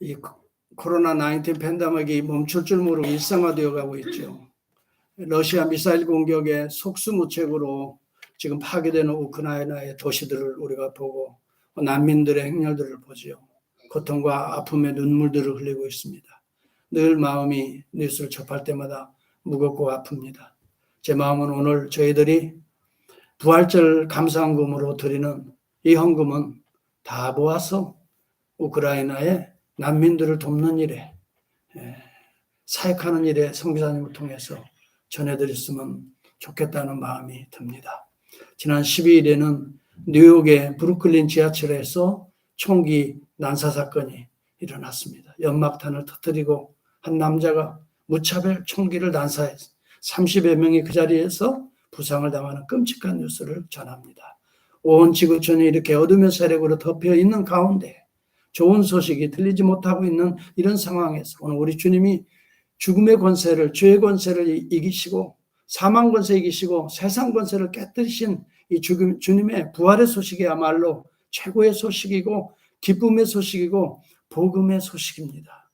이 코로나19 팬데믹이 멈출 줄 모르고 일상화되어 가고 있죠. 러시아 미사일 공격에 속수무책으로 지금 파괴되는 우크라이나의 도시들을 우리가 보고 난민들의 행렬들을 보지요. 고통과 아픔의 눈물들을 흘리고 있습니다. 늘 마음이 뉴스를 접할 때마다 무겁고 아픕니다. 제 마음은 오늘 저희들이 부활절 감사헌금으로 드리는 이 헌금은 다 모아서 우크라이나의 난민들을 돕는 일에, 사역하는 일에 선교사님을 통해서 전해드렸으면 좋겠다는 마음이 듭니다. 지난 12일에는 뉴욕의 브루클린 지하철에서 총기 난사 사건이 일어났습니다. 연막탄을 터뜨리고 한 남자가 무차별 총기를 난사해서 30여 명이 그 자리에서 부상을 당하는 끔찍한 뉴스를 전합니다. 온 지구촌이 이렇게 어둠의 세력으로 덮여 있는 가운데 좋은 소식이 들리지 못하고 있는 이런 상황에서 오늘 우리 주님이 죽음의 권세를, 죄의 권세를 이기시고 사망 권세 이기시고 세상 권세를 깨뜨리신 이 주님의 부활의 소식이야말로 최고의 소식이고 기쁨의 소식이고 복음의 소식입니다.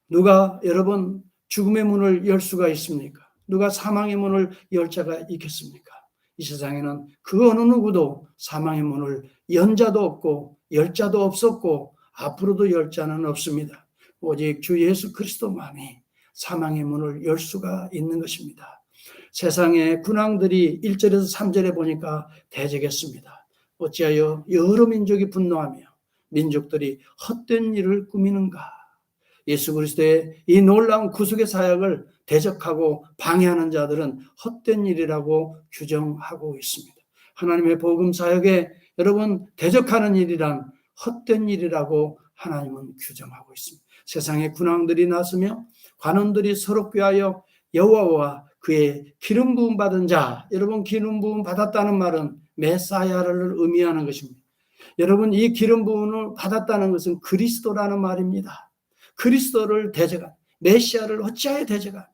누가 여러분 죽음의 문을 열 수가 있습니까? 누가 사망의 문을 열 자가 있겠습니까? 이 세상에는 그 어느 누구도 사망의 문을 연 자도 없고 열 자도 없었고 앞으로도 열 자는 없습니다. 오직 주 예수 그리스도만이 사망의 문을 열 수가 있는 것입니다. 세상의 군왕들이 1절에서 3절에 보니까 대적했습니다. 어찌하여 여러 민족이 분노하며 민족들이 헛된 일을 꾸미는가? 예수 그리스도의 이 놀라운 구속의 사역을 대적하고 방해하는 자들은 헛된 일이라고 규정하고 있습니다. 하나님의 복음 사역에 여러분 대적하는 일이란 헛된 일이라고 하나님은 규정하고 있습니다. 세상에 군왕들이 나서며 관원들이 서로 꾀하여 여호와와 그의 기름 부음 받은 자, 여러분 기름 부음 받았다는 말은 메사야를 의미하는 것입니다. 여러분 이 기름 부음을 받았다는 것은 그리스도라는 말입니다. 그리스도를 대적한 메시아를 어찌하여 대적하며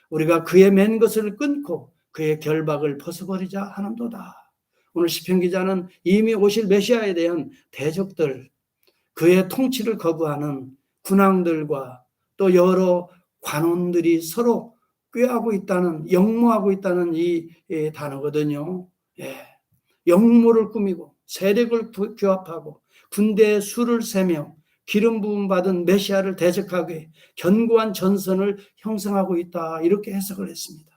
우리가 그의 맨 것을 끊고 그의 결박을 벗어버리자 하는도다. 오늘 시편 기자는 이미 오실 메시아에 대한 대적들, 그의 통치를 거부하는 군왕들과 또 여러 관원들이 서로 꾀하고 있다는, 역모하고 있다는 이 단어거든요. 역모를 꾸미고 세력을 규합하고 군대의 수를 세며 기름 부음 받은 메시아를 대적하게 견고한 전선을 형성하고 있다. 이렇게 해석을 했습니다.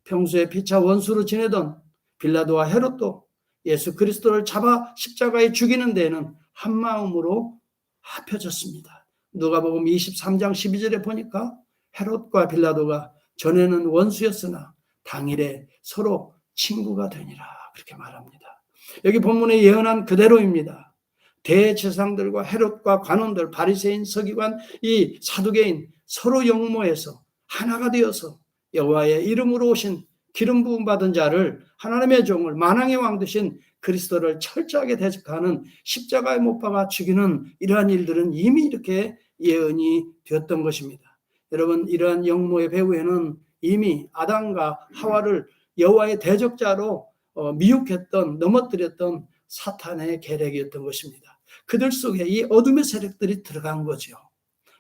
평소에 피차 원수로 지내던 빌라도와 헤롯도 예수 그리스도를 잡아 십자가에 죽이는 데에는 한마음으로 합혀졌습니다. 누가복음 23장 12절에 보니까 헤롯과 빌라도가 전에는 원수였으나 당일에 서로 친구가 되니라 그렇게 말합니다. 여기 본문에 예언한 그대로입니다. 대제사장들과 헤롯과 관원들, 바리새인, 서기관, 이 사두개인 서로 역모해서 하나가 되어서 여호와의 이름으로 오신 기름 부음 받은 자를 하나님의 종을 만왕의 왕 되신 그리스도를 철저하게 대적하는 십자가에 못 박아 죽이는 이러한 일들은 이미 이렇게 예언이 되었던 것입니다. 여러분 이러한 역모의 배후에는 이미 아담과 하와를 여호와의 대적자로 미혹했던 넘어뜨렸던 사탄의 계략이었던 것입니다. 그들 속에 이 어둠의 세력들이 들어간 거죠.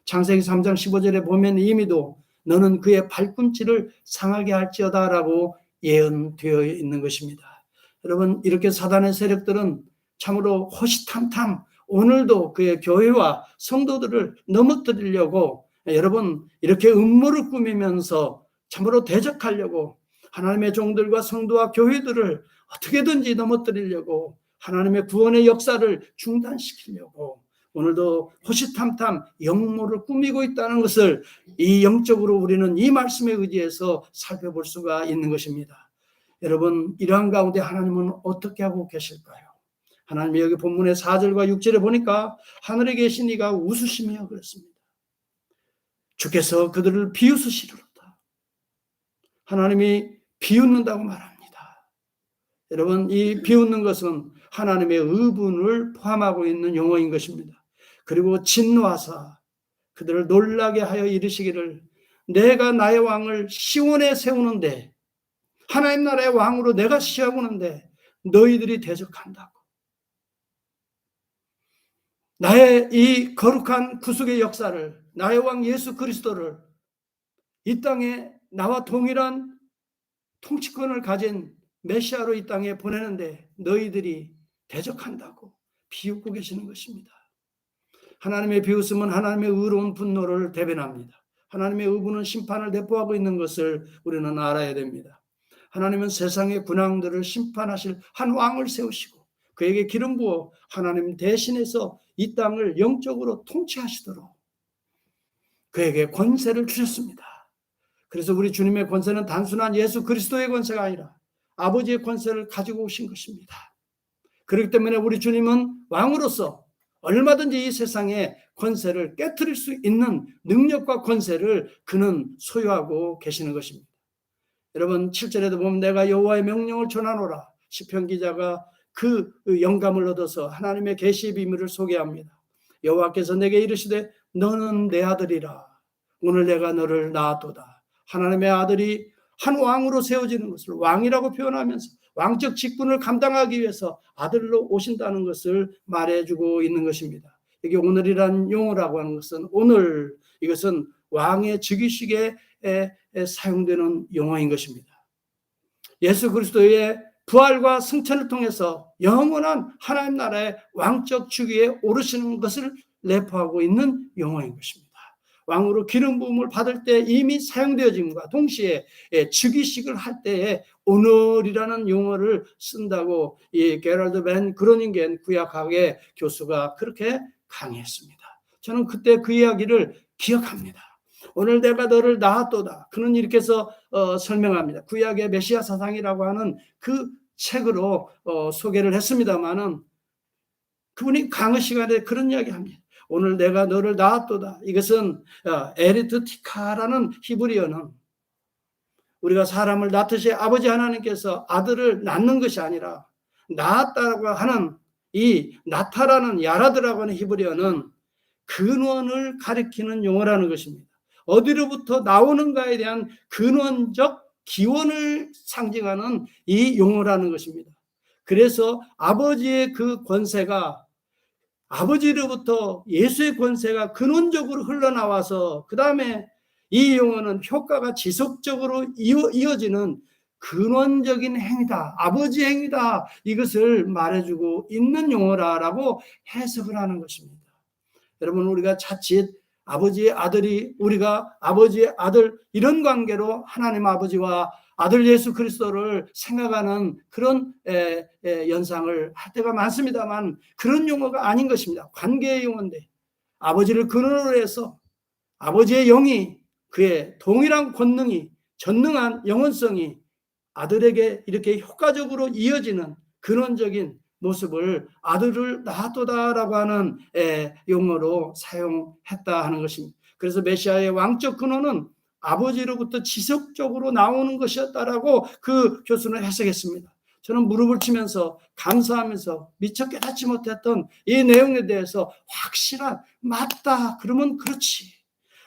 창세기 3장 15절에 보면 이미도 너는 그의 발꿈치를 상하게 할지어다 라고 예언되어 있는 것입니다. 여러분 이렇게 사단의 세력들은 참으로 호시탐탐 오늘도 그의 교회와 성도들을 넘어뜨리려고 여러분 이렇게 음모를 꾸미면서 참으로 대적하려고 하나님의 종들과 성도와 교회들을 어떻게든지 넘어뜨리려고 하나님의 구원의 역사를 중단시키려고 오늘도 호시탐탐 역모를 꾸미고 있다는 것을 이 영적으로 우리는 이 말씀에 의지해서 살펴볼 수가 있는 것입니다. 여러분 이러한 가운데 하나님은 어떻게 하고 계실까요? 하나님이 여기 본문의 4절과 6절에 보니까 하늘에 계신 이가 웃으시며 그랬습니다. 주께서 그들을 비웃으시리로다. 하나님이 비웃는다고 말합니다. 여러분 이 비웃는 것은 하나님의 의분을 포함하고 있는 용어인 것입니다. 그리고 진노하사 그들을 놀라게 하여 이르시기를 내가 나의 왕을 시온에 세우는데 하나님 나라의 왕으로 내가 시작하는데 너희들이 대적한다고. 나의 이 거룩한 구속의 역사를, 나의 왕 예수 그리스도를 이 땅에 나와 동일한 통치권을 가진 메시아로 이 땅에 보내는데 너희들이 대적한다고 비웃고 계시는 것입니다. 하나님의 비웃음은 하나님의 의로운 분노를 대변합니다. 하나님의 의분은 심판을 내포하고 있는 것을 우리는 알아야 됩니다. 하나님은 세상의 군왕들을 심판하실 한 왕을 세우시고 그에게 기름 부어 하나님 대신해서 이 땅을 영적으로 통치하시도록 그에게 권세를 주셨습니다. 그래서 우리 주님의 권세는 단순한 예수 그리스도의 권세가 아니라 아버지의 권세를 가지고 오신 것입니다. 그렇기 때문에 우리 주님은 왕으로서 얼마든지 이 세상의 권세를 깨트릴 수 있는 능력과 권세를 그는 소유하고 계시는 것입니다. 여러분 7절에도 보면 내가 여호와의 명령을 전하노라. 시편 기자가 그 영감을 얻어서 하나님의 계시의 비밀을 소개합니다. 여호와께서 내게 이르시되 너는 내 아들이라. 오늘 내가 너를 낳았도다. 하나님의 아들이 한 왕으로 세워지는 것을 왕이라고 표현하면서 왕적 직분을 감당하기 위해서 아들로 오신다는 것을 말해주고 있는 것입니다. 이게 오늘이라는 용어라고 하는 것은 오늘 이것은 왕의 즉위식에 사용되는 용어인 것입니다. 예수 그리스도의 부활과 승천을 통해서 영원한 하나님 나라의 왕적 주기에 오르시는 것을 내포하고 있는 용어인 것입니다. 왕으로 기름 부음을 받을 때 이미 사용되어짐과 동시에 즉위식을 할 때에 오늘이라는 용어를 쓴다고 이 게럴드 벤 그로닝겐 구약학의 교수가 그렇게 강의했습니다. 저는 그때 그 이야기를 기억합니다. 오늘 내가 너를 낳았도다. 그는 이렇게 해서 설명합니다. 구약의 메시아 사상이라고 하는 그 책으로 소개를 했습니다마는 그분이 강의 시간에 그런 이야기합니다. 오늘 내가 너를 낳았도다. 이것은 에리트티카라는 히브리어는 우리가 사람을 낳듯이 아버지 하나님께서 아들을 낳는 것이 아니라 낳았다고 하는 이 나타라는 야라드라고 하는 히브리어는 근원을 가리키는 용어라는 것입니다. 어디로부터 나오는가에 대한 근원적 기원을 상징하는 이 용어라는 것입니다. 그래서 아버지의 그 권세가 아버지로부터 예수의 권세가 근원적으로 흘러나와서 그 다음에 이 용어는 효과가 지속적으로 이어지는 근원적인 행위다. 아버지 행위다. 이것을 말해주고 있는 용어라고 해석을 하는 것입니다. 여러분 우리가 자칫 아버지의 아들이 우리가 아버지의 아들 이런 관계로 하나님 아버지와 아들 예수 그리스도를 생각하는 그런 연상을 할 때가 많습니다만 그런 용어가 아닌 것입니다. 관계의 용어인데 아버지를 근원으로 해서 아버지의 영이 그의 동일한 권능이 전능한 영원성이 아들에게 이렇게 효과적으로 이어지는 근원적인 모습을 아들을 낳았도다라고 하는 용어로 사용했다 하는 것입니다. 그래서 메시아의 왕적 근원은 아버지로부터 지속적으로 나오는 것이었다라고 그 교수는 해석했습니다. 저는 무릎을 치면서 감사하면서 미처 깨닫지 못했던 이 내용에 대해서 확실한 맞다 그러면 그렇지.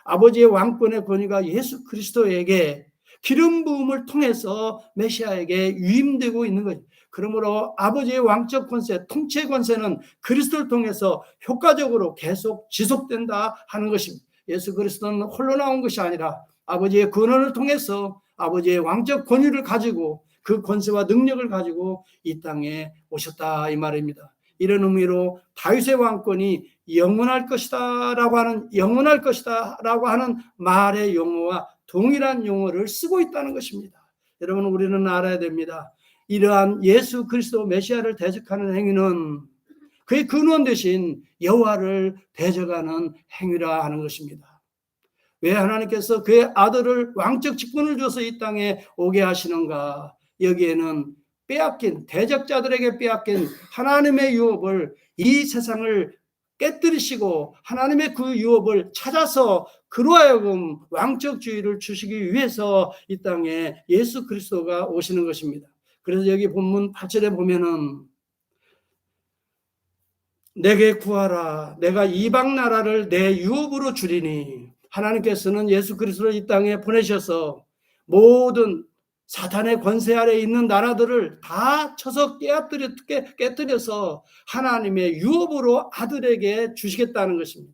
아버지의 왕권의 권위가 예수 그리스도에게 기름 부음을 통해서 메시아에게 위임되고 있는 거죠. 그러므로 아버지의 왕적 권세, 통치의 권세는 그리스도를 통해서 효과적으로 계속 지속된다 하는 것입니다. 예수 그리스도는 홀로 나온 것이 아니라 아버지의 권한을 통해서 아버지의 왕적 권위를 가지고 그 권세와 능력을 가지고 이 땅에 오셨다 이 말입니다. 이런 의미로 다윗의 왕권이 영원할 것이다 라고 하는 영원할 것이다 라고 하는 말의 용어와 동일한 용어를 쓰고 있다는 것입니다. 여러분 우리는 알아야 됩니다. 이러한 예수 그리스도 메시아를 대적하는 행위는 그의 근원 대신 여호와를 대적하는 행위라 하는 것입니다. 왜 하나님께서 그의 아들을 왕적 직분을 줘서 이 땅에 오게 하시는가? 여기에는 빼앗긴 대적자들에게 빼앗긴 하나님의 유업을 이 세상을 깨뜨리시고 하나님의 그 유업을 찾아서 그로 하여금 왕적주의를 주시기 위해서 이 땅에 예수 그리스도가 오시는 것입니다. 그래서 여기 본문 8절에 보면은 내게 구하라 내가 이방 나라를 내 유업으로 주리니 하나님께서는 예수 그리스도를 이 땅에 보내셔서 모든 사탄의 권세 아래 있는 나라들을 다 쳐서 깨뜨려서 하나님의 유업으로 아들에게 주시겠다는 것입니다.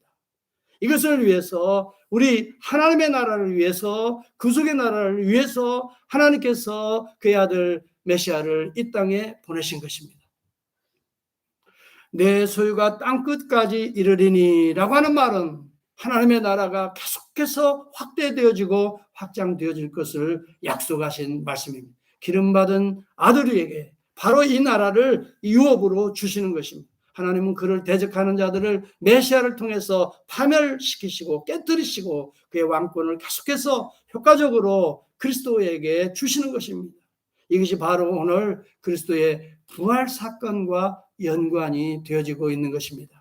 이것을 위해서 우리 하나님의 나라를 위해서 구속의 나라를 위해서 하나님께서 그의 아들 메시아를 이 땅에 보내신 것입니다. 내 소유가 땅끝까지 이르리니 라고 하는 말은 하나님의 나라가 계속해서 확대되어지고 확장되어질 것을 약속하신 말씀입니다. 기름받은 아들에게 바로 이 나라를 유업으로 주시는 것입니다. 하나님은 그를 대적하는 자들을 메시아를 통해서 파멸시키시고 깨뜨리시고 그의 왕권을 계속해서 효과적으로 그리스도에게 주시는 것입니다. 이것이 바로 오늘 그리스도의 부활 사건과 연관이 되어지고 있는 것입니다.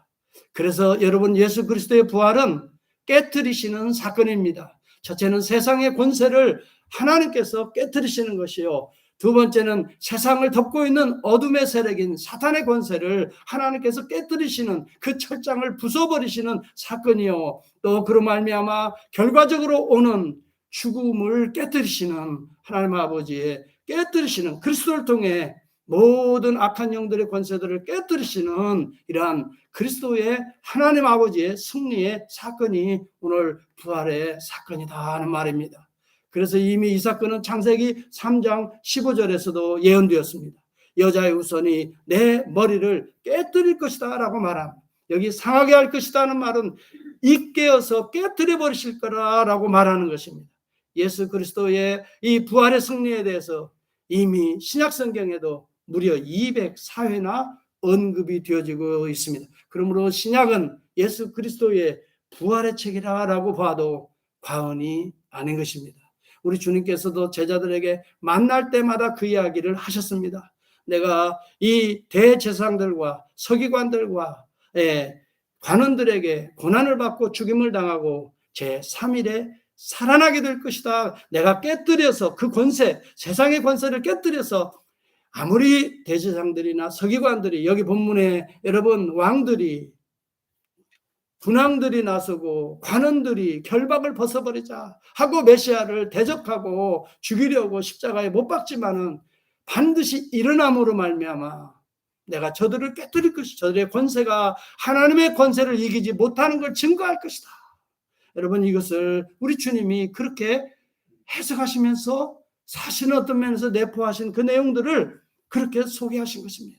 그래서 여러분, 예수 그리스도의 부활은 깨뜨리시는 사건입니다. 첫째는 세상의 권세를 하나님께서 깨뜨리시는 것이요, 두 번째는 세상을 덮고 있는 어둠의 세력인 사탄의 권세를 하나님께서 깨뜨리시는, 그 철장을 부숴버리시는 사건이요, 또 그로 말미암아 결과적으로 오는 죽음을 깨뜨리시는 하나님 아버지의 깨뜨리시는, 그리스도를 통해 모든 악한 영들의 권세들을 깨뜨리시는 이러한 그리스도의 하나님 아버지의 승리의 사건이 오늘 부활의 사건이다 하는 말입니다. 그래서 이미 이 사건은 창세기 3장 15절에서도 예언되었습니다. 여자의 후손이 내 머리를 깨뜨릴 것이다 라고 말합니다. 여기 상하게 할 것이다 는 말은 입깨어서 깨뜨려 버리실 거라고 말하는 것입니다. 예수 그리스도의 이 부활의 승리에 대해서 이미 신약 성경에도 무려 204회나 언급이 되어지고 있습니다. 그러므로 신약은 예수 그리스도의 부활의 책이라고 봐도 과언이 아닌 것입니다. 우리 주님께서도 제자들에게 만날 때마다 그 이야기를 하셨습니다. 내가 이 대제사장들과 서기관들과 관원들에게 고난을 받고 죽임을 당하고 제3일에 살아나게 될 것이다. 내가 깨뜨려서 그 권세, 세상의 권세를 깨뜨려서 아무리 대제사장들이나 서기관들이, 여기 본문에 여러분 왕들이, 군왕들이 나서고 관원들이 결박을 벗어버리자 하고 메시아를 대적하고 죽이려고 십자가에 못 박지만은 반드시 일어남으로 말미암아 내가 저들을 깨뜨릴 것이다. 저들의 권세가 하나님의 권세를 이기지 못하는 걸 증거할 것이다. 여러분, 이것을 우리 주님이 그렇게 해석하시면서 사실은 어떤 면에서 내포하신 그 내용들을 그렇게 소개하신 것입니다.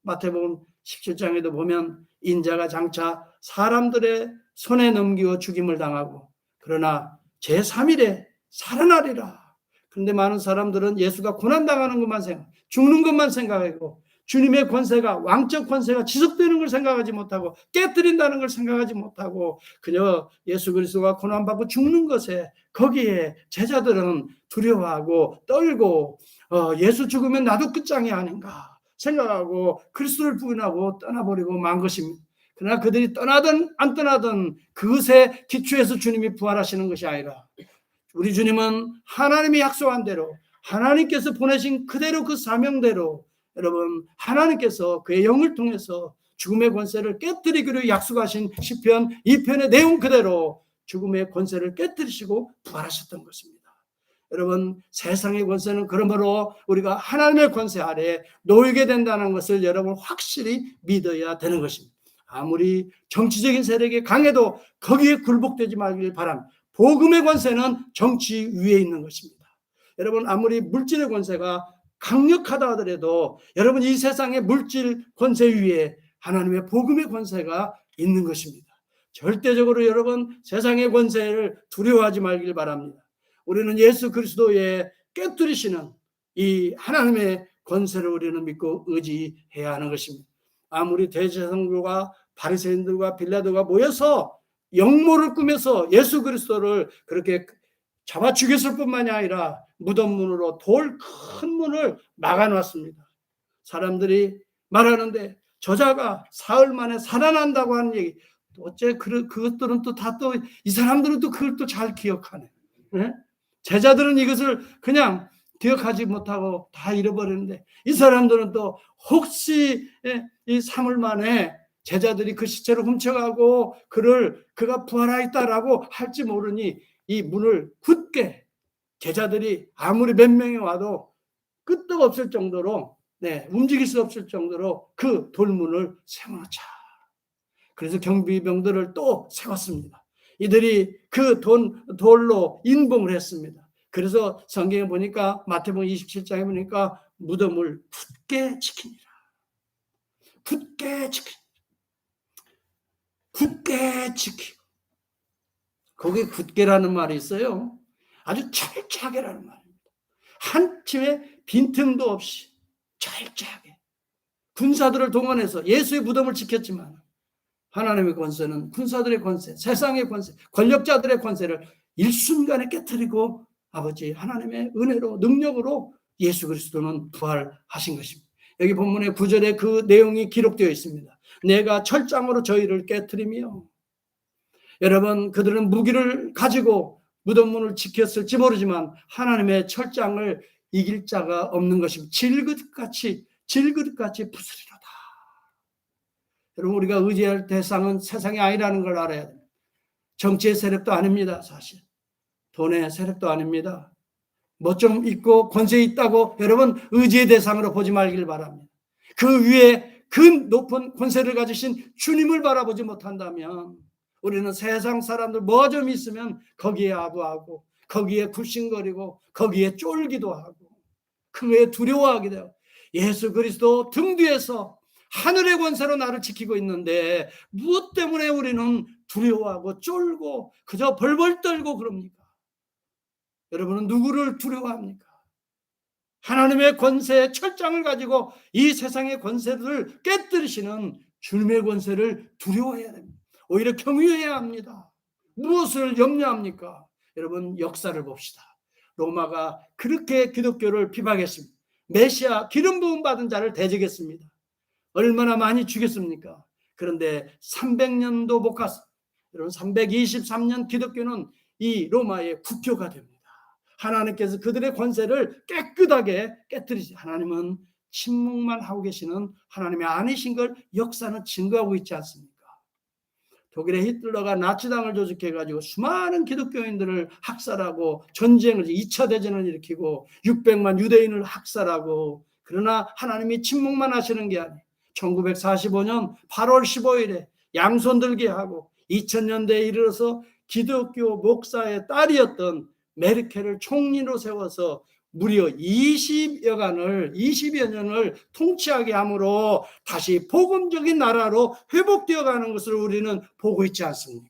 마태복음 17장에도 보면 인자가 장차 사람들의 손에 넘기어 죽임을 당하고 그러나 제3일에 살아나리라. 그런데 많은 사람들은 예수가 고난당하는 것만 죽는 것만 생각하고 주님의 권세가, 왕적 권세가 지속되는 걸 생각하지 못하고 깨뜨린다는 걸 생각하지 못하고 그저 예수 그리스도가 고난받고 죽는 것에, 거기에 제자들은 두려워하고 떨고 예수 죽으면 나도 끝장이 아닌가 생각하고 그리스도를 부인하고 떠나버리고 만 것입니다. 그러나 그들이 떠나든 안 떠나든 그것에 기초해서 주님이 부활하시는 것이 아니라 우리 주님은 하나님이 약속한 대로, 하나님께서 보내신 그대로, 그 사명대로 여러분, 하나님께서 그의 영을 통해서 죽음의 권세를 깨뜨리기로 약속하신 시편 2편의 내용 그대로 죽음의 권세를 깨뜨리시고 부활하셨던 것입니다. 여러분, 세상의 권세는 그러므로 우리가 하나님의 권세 아래에 놓이게 된다는 것을 여러분 확실히 믿어야 되는 것입니다. 아무리 정치적인 세력이 강해도 거기에 굴복되지 말길 바랍니다. 복음의 권세는 정치 위에 있는 것입니다. 여러분, 아무리 물질의 권세가 강력하다 하더라도 여러분, 이 세상의 물질 권세 위에 하나님의 복음의 권세가 있는 것입니다. 절대적으로 여러분, 세상의 권세를 두려워하지 말길 바랍니다. 우리는 예수 그리스도의 깨뜨리시는 이 하나님의 권세를 우리는 믿고 의지해야 하는 것입니다. 아무리 대제사장들과 바리새인들과 빌라도가 모여서 영모를 꾸며서 예수 그리스도를 그렇게 잡아 죽였을 뿐만이 아니라 무덤 문으로 돌 큰 문을 막아놨습니다. 사람들이 말하는데 저자가 사흘 만에 살아난다고 하는 얘기, 어째 그것들은 또 다 또 이 사람들은 또 그걸 또 잘 기억하네. 네? 제자들은 이것을 그냥 기억하지 못하고 다 잃어버리는데 이 사람들은 또 혹시 이 사흘 만에 제자들이 그 시체를 훔쳐가고 그가 부활하였다라고 할지 모르니 이 문을 굳게 제자들이 아무리 몇 명이 와도 끄떡없을 정도로, 움직일 수 없을 정도로 그 돌문을 세워놓자. 그래서 경비병들을 또 세웠습니다. 이들이 그 돌로 인봉을 했습니다. 그래서 성경에 보니까 마태복음 27장에 보니까 무덤을 굳게 지키니라. 굳게 지키니라. 굳게 지키고. 거기 굳게라는 말이 있어요. 아주 철저하게라는 말입니다. 한침에 빈틈도 없이 철저하게. 군사들을 동원해서 예수의 무덤을 지켰지만 하나님의 권세는 군사들의 권세, 세상의 권세, 권력자들의 권세를 일순간에 깨뜨리고 아버지 하나님의 은혜로 능력으로 예수 그리스도는 부활하신 것입니다. 여기 본문의 9절에 그 내용이 기록되어 있습니다. 내가 철장으로 저희를 깨뜨리며. 여러분, 그들은 무기를 가지고 무덤문을 지켰을지 모르지만 하나님의 철장을 이길 자가 없는 것입니다. 질그릇같이 부스리로다. 여러분, 우리가 의지할 대상은 세상이 아니라는 걸 알아야 됩니다. 정치의 세력도 아닙니다. 사실 돈의 세력도 아닙니다. 뭐 좀 있고 권세 있다고 여러분 의지의 대상으로 보지 말길 바랍니다. 그 위에 그 높은 권세를 가지신 주님을 바라보지 못한다면 우리는 세상 사람들 뭐 좀 있으면 거기에 아부하고 거기에 굽신거리고 거기에 쫄기도 하고 그에 두려워하게 돼요. 예수 그리스도 등 뒤에서 하늘의 권세로 나를 지키고 있는데 무엇 때문에 우리는 두려워하고 쫄고 그저 벌벌 떨고 그럽니까? 여러분은 누구를 두려워합니까? 하나님의 권세의 철장을 가지고 이 세상의 권세를 깨뜨리시는 주님의 권세를 두려워해야 됩니다. 오히려 경유해야 합니다. 무엇을 염려합니까? 여러분, 역사를 봅시다. 로마가 그렇게 기독교를 비박했습니다. 메시아 기름 부음 받은 자를 대적했습니다. 얼마나 많이 죽였습니까? 그런데 300년도 못 갔습니다. 여러분, 323년 기독교는 이 로마의 국교가 됩니다. 하나님께서 그들의 권세를 깨끗하게 깨뜨리시. 하나님은 침묵만 하고 계시는 하나님이 아니신 걸 역사는 증거하고 있지 않습니까? 독일의 히틀러가 나치당을 조직해가지고 수많은 기독교인들을 학살하고 전쟁을 2차 대전을 일으키고 600만 유대인을 학살하고, 그러나 하나님이 침묵만 하시는 게 아니에요. 1945년 8월 15일에 양손 들게 하고 2000년대에 이르러서 기독교 목사의 딸이었던 메르켈을 총리로 세워서 무려 20여 년을 통치하게 함으로 다시 복음적인 나라로 회복되어 가는 것을 우리는 보고 있지 않습니까?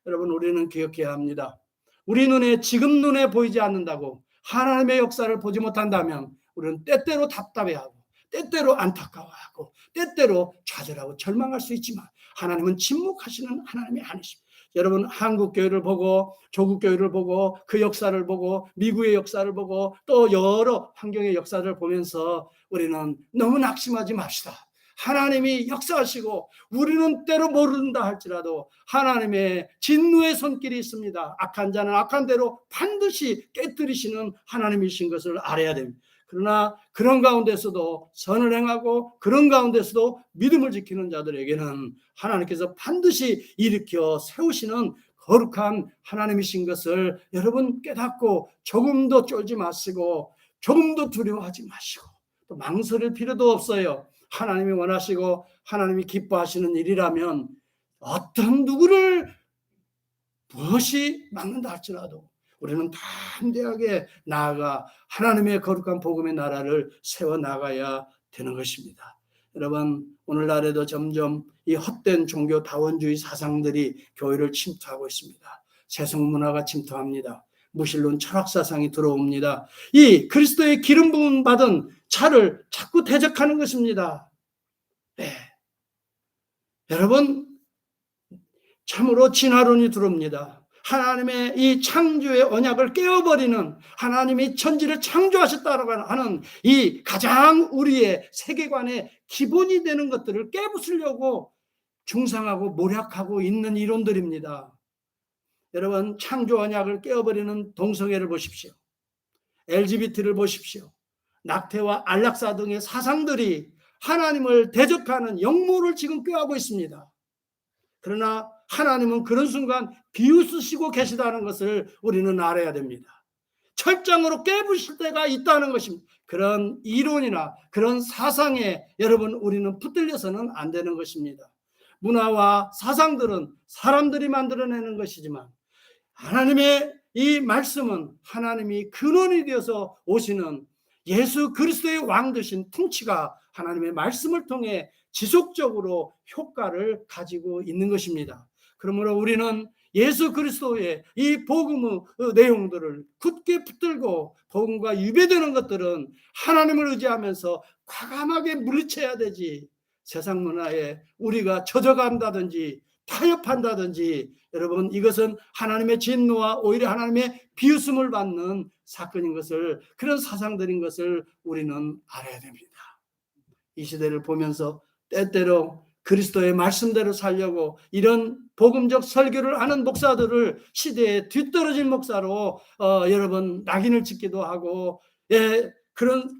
여러분, 우리는 기억해야 합니다. 우리 눈에, 지금 눈에 보이지 않는다고 하나님의 역사를 보지 못한다면 우리는 때때로 답답해하고 때때로 안타까워하고 때때로 좌절하고 절망할 수 있지만 하나님은 침묵하시는 하나님이 아니십니다. 여러분, 한국 교회를 보고 조국 교회를 보고 그 역사를 보고 미국의 역사를 보고 또 여러 환경의 역사를 보면서 우리는 너무 낙심하지 맙시다. 하나님이 역사하시고 우리는 때로 모른다 할지라도 하나님의 진노의 손길이 있습니다. 악한 자는 악한 대로 반드시 깨뜨리시는 하나님이신 것을 알아야 됩니다. 그러나 그런 가운데서도 선을 행하고 그런 가운데서도 믿음을 지키는 자들에게는 하나님께서 반드시 일으켜 세우시는 거룩한 하나님이신 것을 여러분 깨닫고 조금도 쫄지 마시고 조금도 두려워하지 마시고 또 망설일 필요도 없어요. 하나님이 원하시고 하나님이 기뻐하시는 일이라면 어떤 누구를 무엇이 막는다 할지라도 우리는 담대하게 나아가 하나님의 거룩한 복음의 나라를 세워나가야 되는 것입니다. 여러분, 오늘날에도 점점 이 헛된 종교 다원주의 사상들이 교회를 침투하고 있습니다. 세속문화가 침투합니다. 무신론 철학사상이 들어옵니다. 이 그리스도의 기름 부음 받은 차를 자꾸 대적하는 것입니다. 네. 여러분, 참으로 진화론이 들어옵니다. 하나님의 이 창조의 언약을 깨어버리는, 하나님이 천지를 창조하셨다고 하는 이 가장 우리의 세계관의 기본이 되는 것들을 깨부수려고 중상하고 모략하고 있는 이론들입니다. 여러분, 창조 언약을 깨어버리는 동성애를 보십시오. LGBT를 보십시오. 낙태와 안락사 등의 사상들이 하나님을 대적하는 역모를 지금 꾀하고 있습니다. 그러나 하나님은 그런 순간 비웃으시고 계시다는 것을 우리는 알아야 됩니다. 철장으로 깨부실 때가 있다는 것입니다. 그런 이론이나 그런 사상에 여러분 우리는 붙들려서는 안 되는 것입니다. 문화와 사상들은 사람들이 만들어내는 것이지만 하나님의 이 말씀은 하나님이 근원이 되어서 오시는 예수 그리스도의 왕 되신 통치가 하나님의 말씀을 통해 지속적으로 효과를 가지고 있는 것입니다. 그러므로 우리는 예수 그리스도의 이 복음의 내용들을 굳게 붙들고 복음과 유배되는 것들은 하나님을 의지하면서 과감하게 물리쳐야 되지, 세상 문화에 우리가 젖어간다든지 타협한다든지, 여러분 이것은 하나님의 진노와 오히려 하나님의 비웃음을 받는 사건인 것을, 그런 사상들인 것을 우리는 알아야 됩니다. 이 시대를 보면서 때때로 그리스도의 말씀대로 살려고 이런 복음적 설교를 하는 목사들을 시대에 뒤떨어진 목사로 여러분 낙인을 찍기도 하고,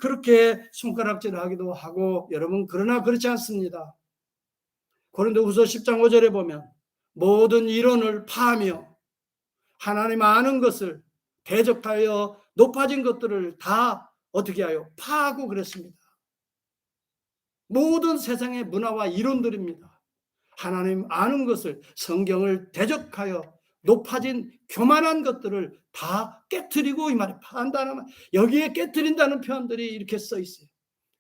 그렇게 손가락질을 하기도 하고, 여러분 그러나 그렇지 않습니다. 고린도후서 10장 5절에 보면 모든 이론을 파하며 하나님 아는 것을 대적하여 높아진 것들을 다 어떻게 하여 파하고 그랬습니다. 모든 세상의 문화와 이론들입니다. 하나님 아는 것을, 성경을 대적하여 높아진 교만한 것들을 다 깨트리고, 이 말이 파한다는 말, 여기에 깨트린다는 표현들이 이렇게 써 있어요.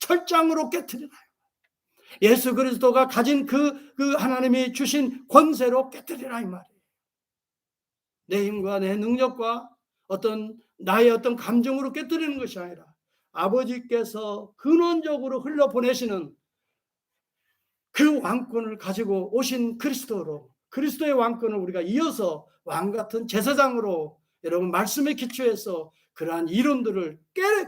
철장으로 깨트리라. 예수 그리스도가 가진 그 하나님이 주신 권세로 깨뜨리라 이 말이에요. 내 힘과 내 능력과 나의 어떤 감정으로 깨뜨리는 것이 아니라 아버지께서 근원적으로 흘러보내시는 그 왕권을 가지고 오신 그리스도로, 그리스도의 왕권을 우리가 이어서 왕 같은 제사장으로 여러분 말씀에 기초해서 그러한 이론들을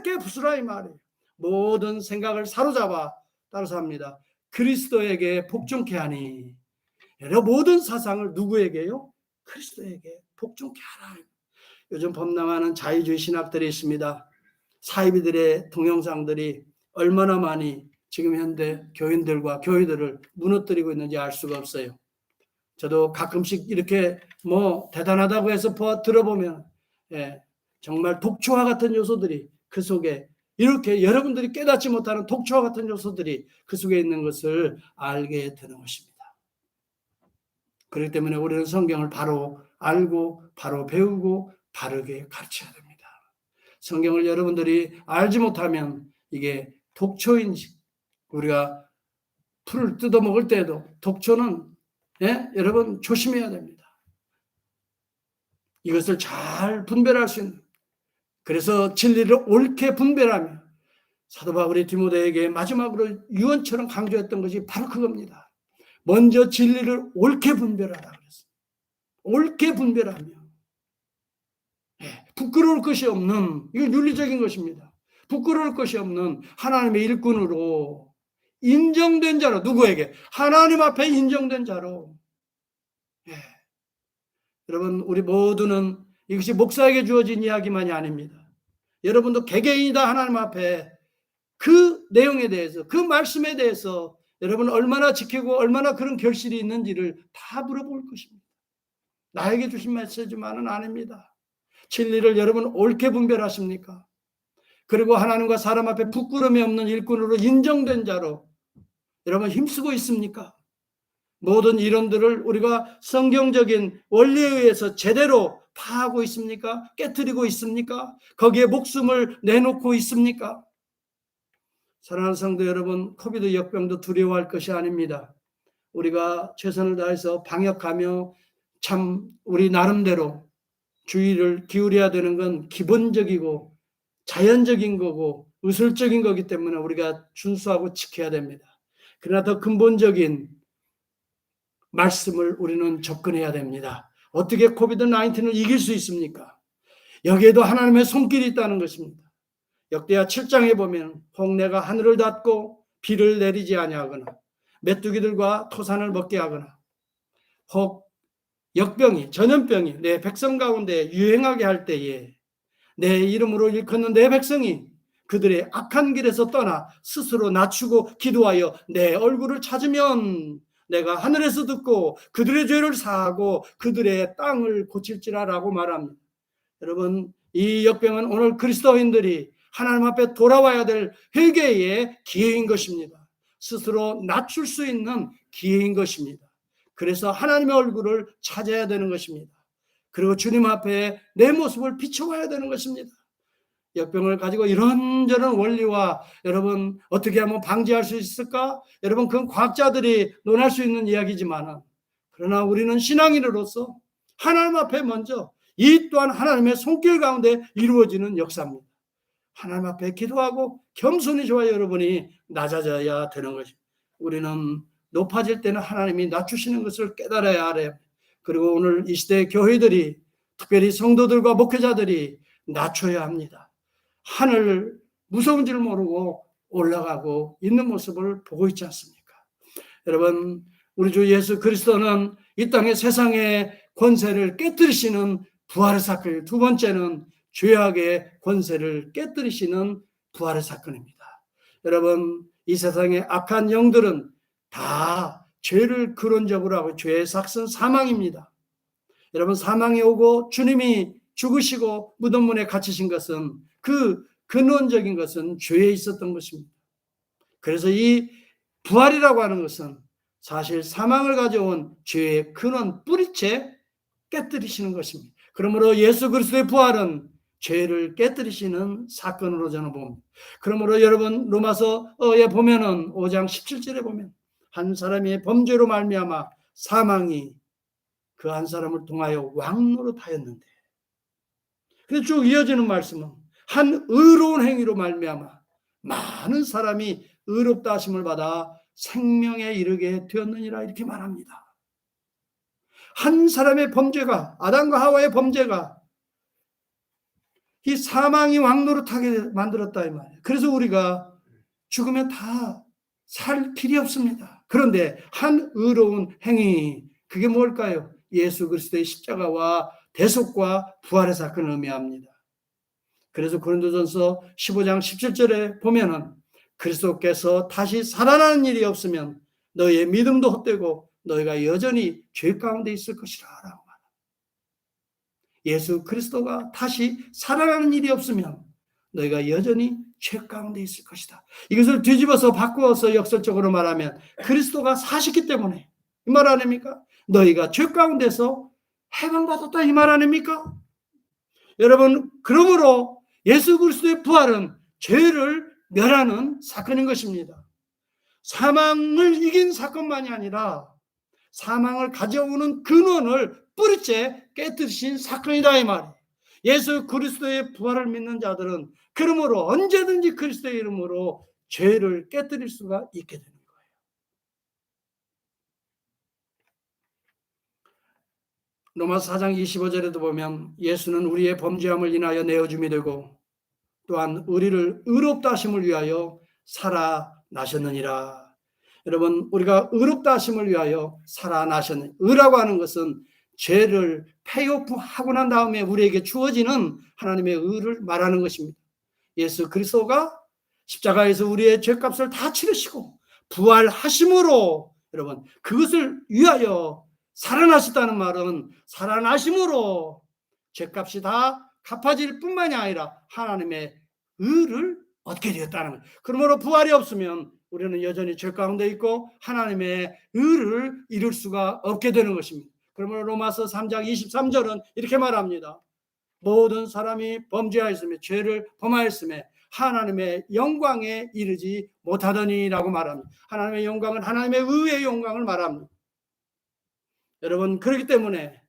깨부수라 이 말이에요. 모든 생각을 사로잡아, 따라서 합니다. 그리스도에게 복종케 하니. 여러분 모든 사상을 누구에게요? 그리스도에게 복종케 하라. 요즘 범람하는 자유주의 신학들이 있습니다. 사이비들의 동영상들이 얼마나 많이 지금 현대 교인들과 교회들을 무너뜨리고 있는지 알 수가 없어요. 저도 가끔씩 이렇게 대단하다고 해서 들어보면 정말 독초와 같은 요소들이 그 속에, 이렇게 여러분들이 깨닫지 못하는 독초와 같은 요소들이 그 속에 있는 것을 알게 되는 것입니다. 그렇기 때문에 우리는 성경을 바로 알고 바로 배우고 바르게 가르쳐야 됩니다. 성경을 여러분들이 알지 못하면 이게 독초인지, 우리가 풀을 뜯어 먹을 때에도 독초는 여러분 조심해야 됩니다. 이것을 잘 분별할 수 있는, 그래서 진리를 옳게 분별하며 사도 바울이 디모데에게 마지막으로 유언처럼 강조했던 것이 바로 그겁니다. 먼저 진리를 옳게 분별하라 그랬어요. 옳게 분별하며 부끄러울 것이 없는, 이건 윤리적인 것입니다. 부끄러울 것이 없는 하나님의 일꾼으로 인정된 자로, 누구에게? 하나님 앞에 인정된 자로. 여러분 우리 모두는 이것이 목사에게 주어진 이야기만이 아닙니다. 여러분도 개개인이다 하나님 앞에 그 내용에 대해서, 그 말씀에 대해서 여러분 얼마나 지키고 얼마나 그런 결실이 있는지를 다 물어볼 것입니다. 나에게 주신 메시지만은 아닙니다. 진리를 여러분 옳게 분별하십니까? 그리고 하나님과 사람 앞에 부끄러움이 없는 일꾼으로 인정된 자로 여러분 힘쓰고 있습니까? 모든 이론들을 우리가 성경적인 원리에 의해서 제대로 파하고 있습니까? 깨트리고 있습니까? 거기에 목숨을 내놓고 있습니까? 사랑하는 성도 여러분, 코비드 역병도 두려워할 것이 아닙니다. 우리가 최선을 다해서 방역하며 참 우리 나름대로 주의를 기울여야 되는 건 기본적이고 자연적인 거고 의술적인 거기 때문에 우리가 준수하고 지켜야 됩니다. 그러나 더 근본적인 말씀을 우리는 접근해야 됩니다. 어떻게 코비드-19을 이길 수 있습니까? 여기에도 하나님의 손길이 있다는 것입니다. 역대하 7장에 보면 홍내가 하늘을 닫고 비를 내리지 아니하거나 메뚜기들과 토산을 먹게 하거나 혹 역병이, 전염병이 내 백성 가운데 유행하게 할 때에 내 이름으로 일컫는 내 백성이 그들의 악한 길에서 떠나 스스로 낮추고 기도하여 내 얼굴을 찾으면 내가 하늘에서 듣고 그들의 죄를 사하고 그들의 땅을 고칠지라라고 말합니다. 여러분 이 역병은 오늘 그리스도인들이 하나님 앞에 돌아와야 될 회개의 기회인 것입니다. 스스로 낮출 수 있는 기회인 것입니다. 그래서 하나님의 얼굴을 찾아야 되는 것입니다. 그리고 주님 앞에 내 모습을 비춰봐야 되는 것입니다. 역병을 가지고 이런저런 원리와 여러분 어떻게 하면 방지할 수 있을까? 여러분 그건 과학자들이 논할 수 있는 이야기지만 그러나 우리는 신앙인으로서 하나님 앞에 먼저 이 또한 하나님의 손길 가운데 이루어지는 역사입니다. 하나님 앞에 기도하고 겸손히 저와 여러분이 낮아져야 되는 것입니다. 우리는 높아질 때는 하나님이 낮추시는 것을 깨달아야 해요. 그리고 오늘 이 시대 교회들이 특별히 성도들과 목회자들이 낮춰야 합니다. 하늘 무서운 줄 모르고 올라가고 있는 모습을 보고 있지 않습니까? 여러분 우리 주 예수 그리스도는 이 땅의 세상의 권세를 깨뜨리시는 부활의 사건이에요. 두 번째는 죄악의 권세를 깨뜨리시는 부활의 사건입니다. 여러분 이 세상의 악한 영들은 다 죄를 근원적으로 하고 죄의 삭은 사망입니다. 여러분 사망이 오고 주님이 죽으시고 무덤 문에 갇히신 것은 그 근원적인 것은 죄에 있었던 것입니다. 그래서 이 부활이라고 하는 것은 사실 사망을 가져온 죄의 근원 뿌리째 깨뜨리시는 것입니다. 그러므로 예수 그리스도의 부활은 죄를 깨뜨리시는 사건으로 저는 봅니다. 그러므로 여러분 로마서에 보면은 5장 17절에 보면 한 사람의 범죄로 말미암아 사망이 그 한 사람을 통하여 왕노릇하였는데, 그래서 쭉 이어지는 말씀은 한 의로운 행위로 말미암아 많은 사람이 의롭다 하심을 받아 생명에 이르게 되었느니라 이렇게 말합니다. 한 사람의 범죄가, 아담과 하와의 범죄가 이 사망이 왕노릇하게 만들었다 이 말이에요. 그래서 우리가 죽으면 다 살 길이 없습니다. 그런데 한 의로운 행위, 그게 뭘까요? 예수 그리스도의 십자가와 대속과 부활의 사건을 의미합니다. 그래서 고린도전서 15장 17절에 보면은 그리스도께서 다시 살아나는 일이 없으면 너희의 믿음도 헛되고 너희가 여전히 죄 가운데 있을 것이라 라고 말합니다. 예수 그리스도가 다시 살아나는 일이 없으면 너희가 여전히 죄 가운데 있을 것이다. 이것을 뒤집어서 바꾸어서 역설적으로 말하면 그리스도가 사셨기 때문에 이 말 아닙니까? 너희가 죄 가운데서 해방받았다 이 말 아닙니까? 여러분 그러므로 예수 그리스도의 부활은 죄를 멸하는 사건인 것입니다. 사망을 이긴 사건만이 아니라 사망을 가져오는 근원을 뿌리째 깨뜨리신 사건이다 이 말이에요. 예수 그리스도의 부활을 믿는 자들은 그러므로 언제든지 그리스도의 이름으로 죄를 깨뜨릴 수가 있게 되는 거예요. 로마서 4장 25절에도 보면 예수는 우리의 범죄함을 인하여 내어줌이 되고 또한 우리를 의롭다 하심을 위하여 살아나셨느니라. 여러분 우리가 의롭다 하심을 위하여 살아나셨느니라. 의라고 하는 것은 죄를 페이오프하고 난 다음에 우리에게 주어지는 하나님의 의를 말하는 것입니다. 예수 그리스도가 십자가에서 우리의 죄값을 다 치르시고 부활하심으로 여러분 그것을 위하여 살아나셨다는 말은 살아나심으로 죄값이 다 갚아질 뿐만이 아니라 하나님의 의를 얻게 되었다는 거예요. 그러므로 부활이 없으면 우리는 여전히 죄 가운데 있고 하나님의 의를 이룰 수가 없게 되는 것입니다. 그러므로 로마서 3장 23절은 이렇게 말합니다. 모든 사람이 범죄하였으며 죄를 범하였으며 하나님의 영광에 이르지 못하더니라고 말합니다. 하나님의 영광은 하나님의 의의 영광을 말합니다. 여러분 그렇기 때문에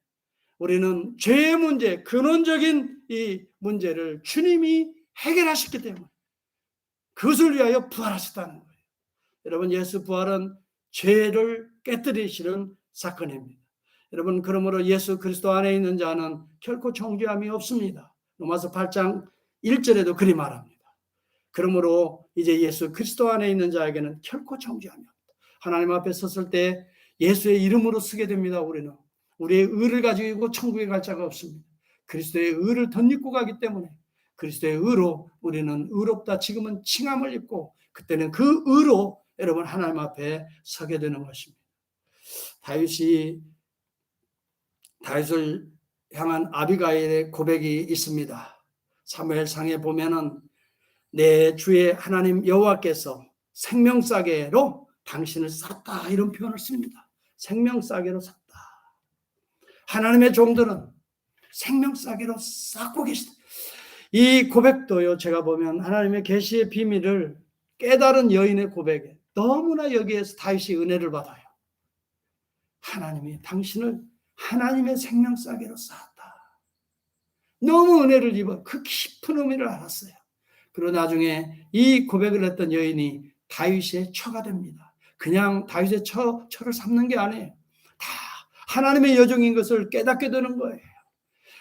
우리는 죄의 문제, 근원적인 이 문제를 주님이 해결하셨기 때문에 그것을 위하여 부활하셨다는 거예요. 여러분 예수 부활은 죄를 깨뜨리시는 사건입니다. 여러분 그러므로 예수 그리스도 안에 있는 자는 결코 정죄함이 없습니다. 로마서 8장 1절에도 그리 말합니다. 그러므로 이제 예수 그리스도 안에 있는 자에게는 결코 정죄함이 없다. 하나님 앞에 섰을 때 예수의 이름으로 쓰게 됩니다. 우리는 우리의 의를 가지고 천국에 갈 자가 없습니다. 그리스도의 의를 덧입고 가기 때문에 그리스도의 의로 우리는 의롭다 지금은 칭함을 입고 그때는 그 의로 여러분 하나님 앞에 서게 되는 것입니다. 다윗을 향한 아비가일의 고백이 있습니다. 사무엘상에 보면은 내 주의 하나님 여호와께서 생명싸개로 당신을 쌌다 이런 표현을 씁니다. 생명싸개로 쌌다. 하나님의 종들은 생명싸개로 쌓고 계시다. 이 고백도요, 제가 보면 하나님의 계시의 비밀을 깨달은 여인의 고백에 너무나 여기에서 다윗이 은혜를 받아요. 하나님이 당신을 하나님의 생명싸개로 쌓았다. 너무 은혜를 입어 그 깊은 의미를 알았어요. 그리고 나중에 이 고백을 했던 여인이 다윗의 처가 됩니다. 그냥 다윗의 처를 삼는 게 아니에요. 다 하나님의 여종인 것을 깨닫게 되는 거예요.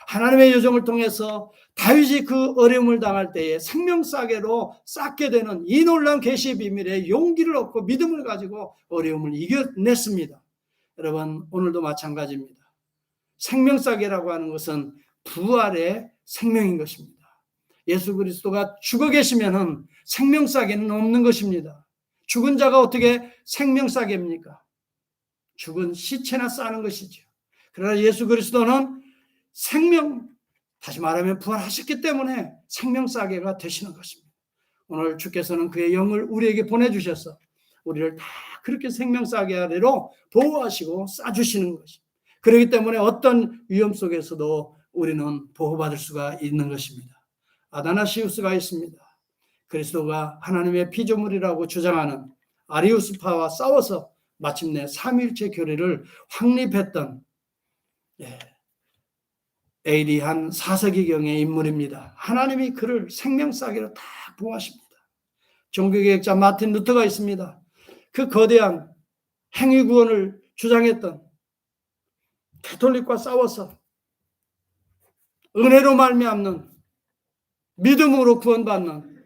하나님의 여종을 통해서 다윗이 그 어려움을 당할 때에 생명싸개로 쌓게 되는 이 놀라운 계시의 비밀에 용기를 얻고 믿음을 가지고 어려움을 이겨냈습니다. 여러분, 오늘도 마찬가지입니다. 생명싸개라고 하는 것은 부활의 생명인 것입니다. 예수 그리스도가 죽어 계시면은 생명싸개는 없는 것입니다. 죽은 자가 어떻게 생명싸개입니까? 죽은 시체나 싸는 것이죠. 그러나 예수 그리스도는 생명, 다시 말하면 부활하셨기 때문에 생명싸개가 되시는 것입니다. 오늘 주께서는 그의 영을 우리에게 보내주셔서 우리를 다 그렇게 생명싸개 아래로 보호하시고 싸주시는 것입니다. 그렇기 때문에 어떤 위험 속에서도 우리는 보호받을 수가 있는 것입니다. 아다나시우스가 있습니다. 그리스도가 하나님의 피조물이라고 주장하는 아리우스파와 싸워서 마침내 삼위일체 교리를 확립했던 AD 한 4세기경의 인물입니다. 하나님이 그를 생명싸개로 다 보호하십니다. 종교개혁자 마틴 루터가 있습니다. 그 거대한 행위구원을 주장했던 가톨릭과 싸워서 은혜로 말미암는 믿음으로 구원받는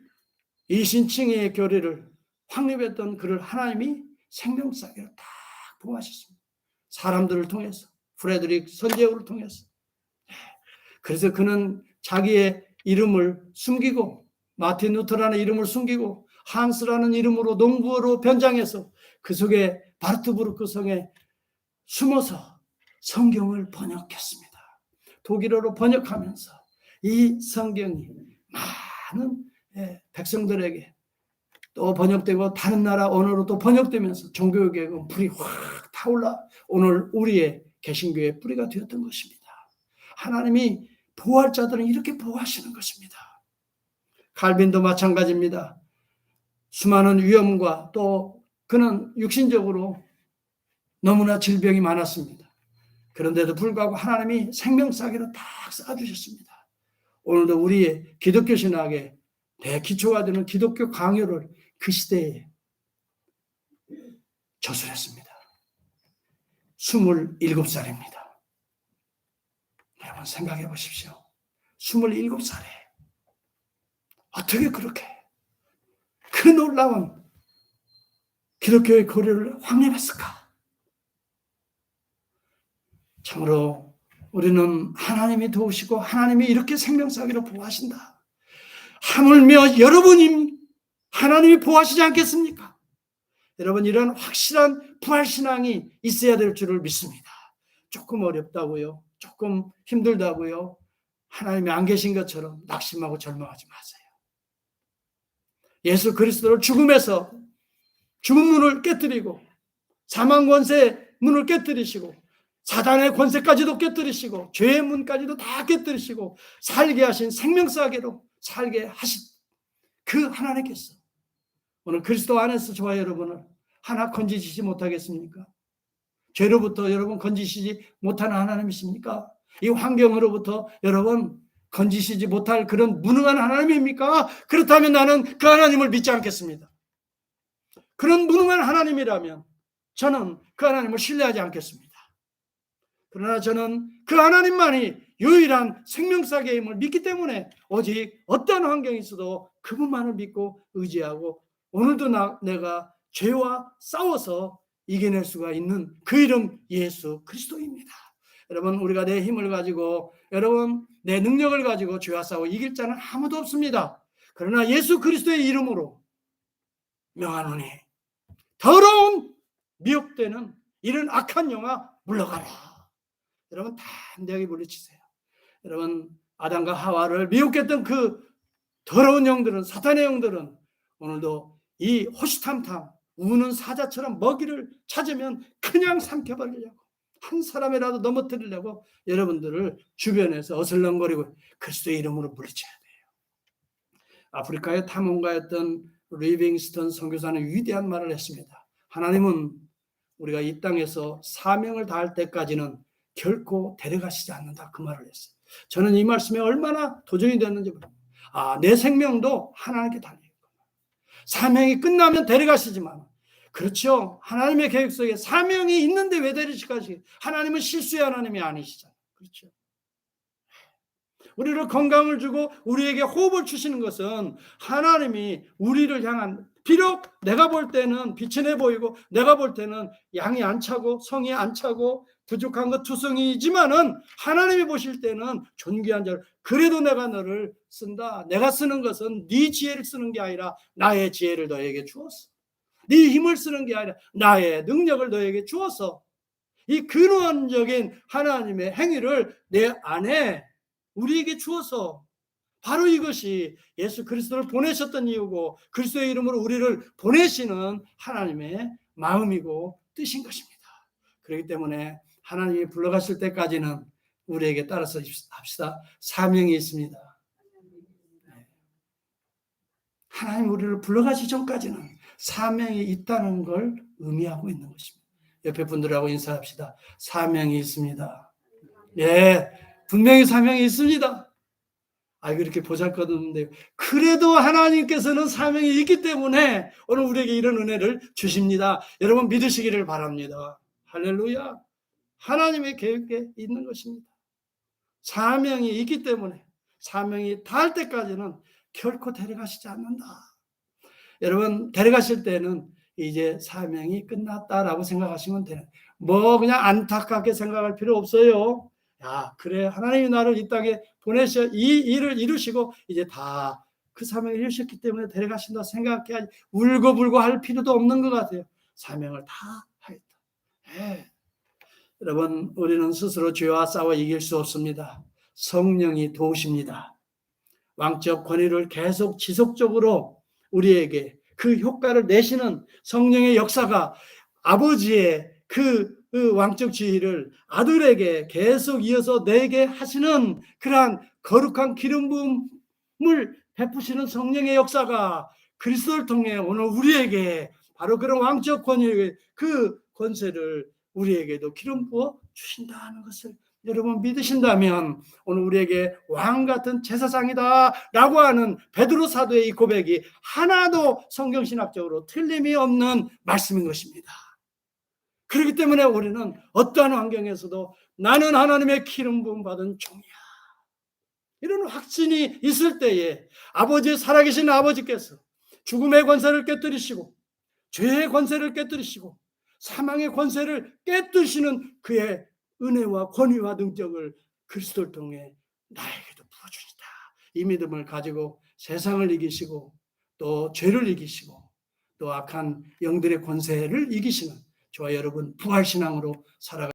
이신칭의의 교리를 확립했던 그를 하나님이 생명싸개로 다 보호하셨습니다. 사람들을 통해서, 프레드릭 선제후를 통해서. 그래서 그는 자기의 이름을 숨기고 마틴 루터라는 이름을 숨기고 한스라는 이름으로 농부로 변장해서 그 속에 바르트부르크 성에 숨어서 성경을 번역했습니다. 독일어로 번역하면서 이 성경이 많은 백성들에게 또 번역되고 다른 나라 언어로 또 번역되면서 종교개혁은 불이 확 타올라 오늘 우리의 개신교의 뿌리가 되었던 것입니다. 하나님이 보호할 자들은 이렇게 보호하시는 것입니다. 칼빈도 마찬가지입니다. 수많은 위험과 또 그는 육신적으로 너무나 질병이 많았습니다. 그런데도 불구하고 하나님이 생명싸개로 딱 쌓아주셨습니다. 오늘도 우리의 기독교 신학의 대기초가 되는 기독교 강요를 그 시대에 저술했습니다. 27살입니다. 여러분 생각해 보십시오. 27살에 어떻게 그렇게 그 놀라운 기독교의 고리를 확립했을까? 참으로 우리는 하나님이 도우시고 하나님이 이렇게 생명싸개로 보호하신다. 하물며 여러분이 하나님이 보호하시지 않겠습니까? 여러분 이런 확실한 부활신앙이 있어야 될 줄을 믿습니다. 조금 어렵다고요. 조금 힘들다고요. 하나님이 안 계신 것처럼 낙심하고 절망하지 마세요. 예수 그리스도를 죽음에서 죽은 문을 깨뜨리고 사망 권세의 문을 깨뜨리시고 사단의 권세까지도 깨뜨리시고 죄의 문까지도 다 깨뜨리시고 살게 하신 생명싸개로 살게 하신 그 하나님께서 오늘 그리스도 안에서 저와 여러분을 하나 건지시지 못하겠습니까? 죄로부터 여러분 건지시지 못하는 하나님이십니까? 이 환경으로부터 여러분 건지시지 못할 그런 무능한 하나님입니까? 그렇다면 나는 그 하나님을 믿지 않겠습니다. 그런 무능한 하나님이라면 저는 그 하나님을 신뢰하지 않겠습니다. 그러나 저는 그 하나님만이 유일한 생명싸개임을 믿기 때문에 오직 어떤 환경이 있어도 그분만을 믿고 의지하고 오늘도 내가 죄와 싸워서 이겨낼 수가 있는 그 이름 예수 그리스도입니다. 여러분 우리가 내 힘을 가지고 여러분 내 능력을 가지고 죄와 싸워 이길 자는 아무도 없습니다. 그러나 예수 그리스도의 이름으로 명하노니 더러운 미혹되는 이런 악한 영아 물러가라. 여러분 담대하게 물리치세요. 여러분 아담과 하와를 미혹했던 그 더러운 영들은, 사탄의 영들은 오늘도 이 호시탐탐 우는 사자처럼 먹이를 찾으면 그냥 삼켜버리려고, 한 사람이라도 넘어뜨리려고 여러분들을 주변에서 어슬렁거리고 그리스도의 이름으로 물리쳐야 돼요. 아프리카의 탐험가였던 리빙스턴 선교사는 위대한 말을 했습니다. 하나님은 우리가 이 땅에서 사명을 다할 때까지는 결코 데려가시지 않는다, 그 말을 했어요. 저는 이 말씀에 얼마나 도전이 됐는지 모릅니다. 내 생명도 하나님께 달려있구나. 사명이 끝나면 데려가시지만, 그렇죠, 하나님의 계획 속에 사명이 있는데 왜 데려가시지? 하나님은 실수의 하나님이 아니시잖아요. 그렇죠. 우리를 건강을 주고 우리에게 호흡을 주시는 것은 하나님이 우리를 향한, 비록 내가 볼 때는 빛이 내 보이고 내가 볼 때는 양이 안 차고 성이 안 차고 부족한 것 투성이지만은 하나님이 보실 때는 존귀한 자를, 그래도 내가 너를 쓴다. 내가 쓰는 것은 네 지혜를 쓰는 게 아니라 나의 지혜를 너에게 주었어. 네 힘을 쓰는 게 아니라 나의 능력을 너에게 주어서 이 근원적인 하나님의 행위를 내 안에 우리에게 주어서, 바로 이것이 예수 그리스도를 보내셨던 이유고 그리스도의 이름으로 우리를 보내시는 하나님의 마음이고 뜻인 것입니다. 그렇기 때문에 하나님이 불러가실 때까지는 우리에게 따라서 합시다. 사명이 있습니다. 하나님 우리를 불러가시기 전까지는 사명이 있다는 걸 의미하고 있는 것입니다. 옆에 분들하고 인사합시다. 사명이 있습니다. 예, 분명히 사명이 있습니다. 그렇게 보잘것없는데요. 그래도 하나님께서는 사명이 있기 때문에 오늘 우리에게 이런 은혜를 주십니다. 여러분 믿으시기를 바랍니다. 할렐루야. 하나님의 계획에 있는 것입니다. 사명이 있기 때문에 사명이 닿을 때까지는 결코 데려가시지 않는다. 여러분 데려가실 때는 이제 사명이 끝났다라고 생각하시면 돼요. 그냥 안타깝게 생각할 필요 없어요. 그래, 하나님이 나를 이 땅에 보내셔 이 일을 이루시고 이제 다 그 사명을 이루셨기 때문에 데려가신다 생각해야지 울고불고 할 필요도 없는 것 같아요. 사명을 다 하겠다. 네. 여러분 우리는 스스로 죄와 싸워 이길 수 없습니다. 성령이 도우십니다. 왕적 권위를 계속 지속적으로 우리에게 그 효과를 내시는 성령의 역사가 아버지의 그 왕적 지위를 아들에게 계속 이어서 내게 하시는 그러한 거룩한 기름 부음을 베푸시는 성령의 역사가 그리스도를 통해 오늘 우리에게 바로 그런 왕적 권위의 그 권세를 우리에게도 기름 부어 주신다는 것을 여러분 믿으신다면 오늘 우리에게 왕 같은 제사장이다 라고 하는 베드로 사도의 이 고백이 하나도 성경신학적으로 틀림이 없는 말씀인 것입니다. 그렇기 때문에 우리는 어떠한 환경에서도 나는 하나님의 기름 부음 받은 종이야, 이런 확신이 있을 때에 아버지의 살아계신 아버지께서 죽음의 권세를 깨뜨리시고 죄의 권세를 깨뜨리시고 사망의 권세를 깨뜨리시는 그의 은혜와 권위와 능력을 그리스도를 통해 나에게도 부어주시다. 이 믿음을 가지고 세상을 이기시고 또 죄를 이기시고 또 악한 영들의 권세를 이기시는 저와 여러분 부활신앙으로 살아가